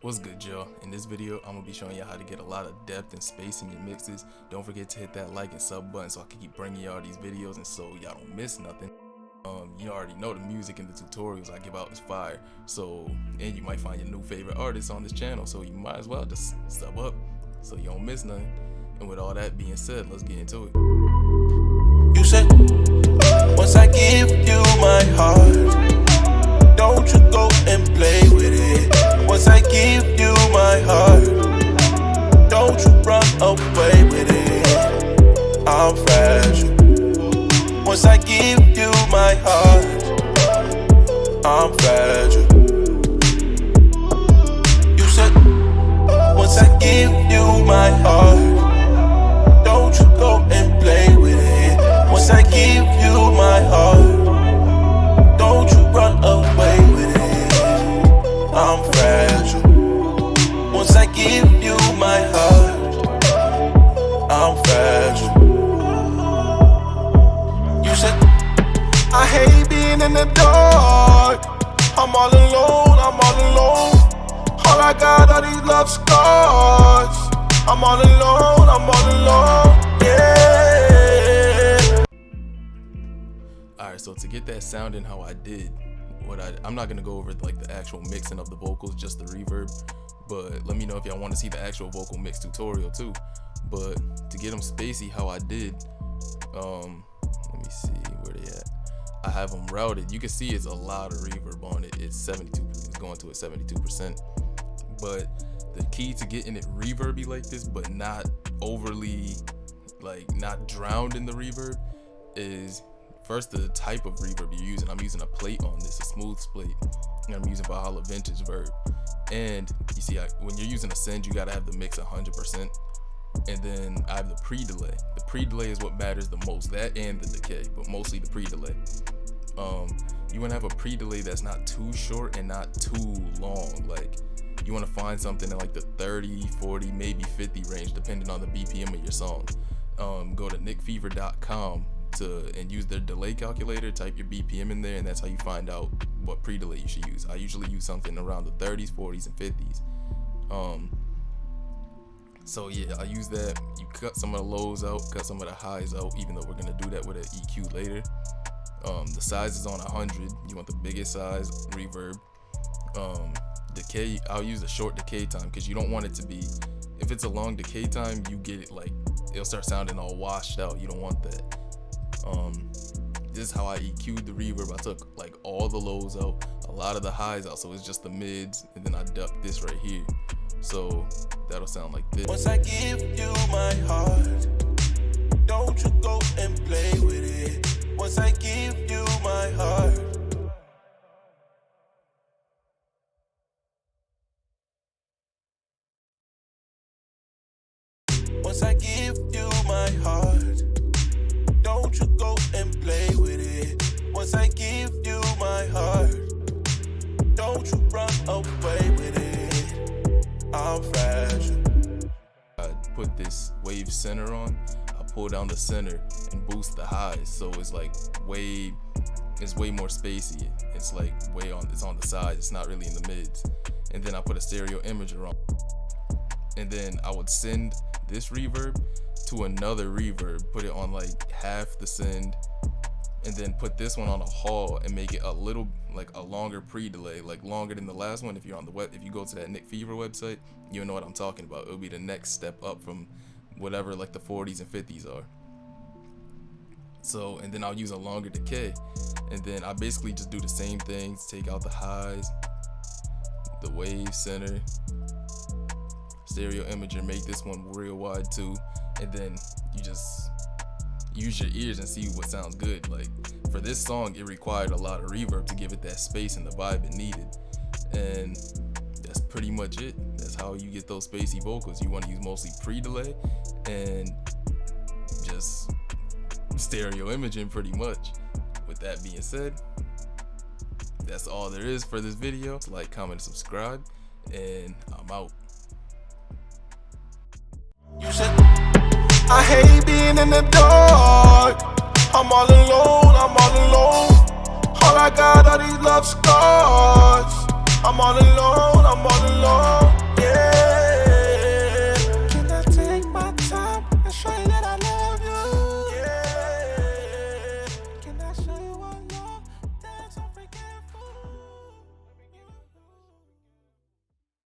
What's good, y'all? In this video, I'm gonna be showing you how to get a lot of depth and space in your mixes. Don't forget to hit that like and sub button so I can keep bringing y'all these videos and so y'all don't miss nothing. You already know the music and the tutorials I give out is fire. So, and you might find your new favorite artist on this channel, so you might as well just sub up so you don't miss nothing. And with all that being said, let's get into it. You said, once I give you my heart, don't you go and play with it. Once I give you my heart, don't you run away with it. I'm fragile. Once I give you my heart, I'm fragile. You said, once I give you my heart, don't you go and play with it. Once I give you my heart, don't you run away with it. I'm fragile. Once I give you my heart, I'm fragile. You said, I hate being in the dark. I'm all alone, I'm all alone. All I got are these love scars. I'm all alone, I'm all alone, yeah. Alright, so to get that sounding how I did, I'm not gonna go over like the actual mixing of the vocals, just the reverb, but let me know if y'all want to see the actual vocal mix tutorial too. But to get them spacey how I did, let me see where they at. I have them routed. You can see it's a lot of reverb on it. It's 72, it's going to a 72%. But the key to getting it reverby like this, but not overly, like not drowned in the reverb, is first the type of reverb you're using. I'm using a plate on this, a smooth plate, and I'm using Valhalla Vintage Verb. And you see, when you're using a send, you gotta have the mix 100%. And then I have the pre-delay. The pre-delay is what matters the most, that and the decay, but mostly the pre-delay. You wanna have a pre-delay that's not too short and not too long. Like, you wanna find something in like the 30, 40, maybe 50 range, depending on the BPM of your song. Go to nickfever.com and use their delay calculator, type your BPM in there, and that's how you find out what pre-delay you should use. I usually use something around the 30s, 40s, and 50s. So yeah, I use that. You cut some of the lows out, cut some of the highs out, even though we're gonna do that with an EQ later. The size is on 100. You want the biggest size reverb. Decay, I'll use a short decay time because you don't want it to be, if it's a long decay time, you get it like, it'll start sounding all washed out. You don't want that. This is how I EQ'd the reverb. I took like all the lows out, a lot of the highs out, so it's just the mids, and then I ducked this right here. So that'll sound like this. Once I give you my heart, don't you go and play with it. Once I give you my heart, once I give you my heart, don't you go and play with it. Once I give you my heart, don't you run away with it. I'm fragile. I put this wave center on. I pull down the center and boost the highs, so it's like it's way more spacey. It's like it's on the sides. It's not really in the mids. And then I put a stereo imager on. And then I would send this reverb to another reverb, put it on like half the send, and then put this one on a haul and make it a little like a longer pre-delay, like longer than the last one. If you're on the web, if you go to that Nick Fever website, you'll know what I'm talking about. It'll be the next step up from whatever like the 40s and 50s are. So, and then I'll use a longer decay, and then I basically just do the same things, take out the highs, the wave center, stereo imager, make this one real wide too, and then you just use your ears and see what sounds good. Like for this song, it required a lot of reverb to give it that space and the vibe it needed, and that's pretty much it. That's how you get those spacey vocals. You want to use mostly pre-delay and just stereo imaging pretty much. With that being said, that's all there is for this video. Like, comment, subscribe, and I'm out. You said, I hate being in the dark. I'm all alone, I'm all alone. All I got are these love scars. I'm all alone, I'm all alone.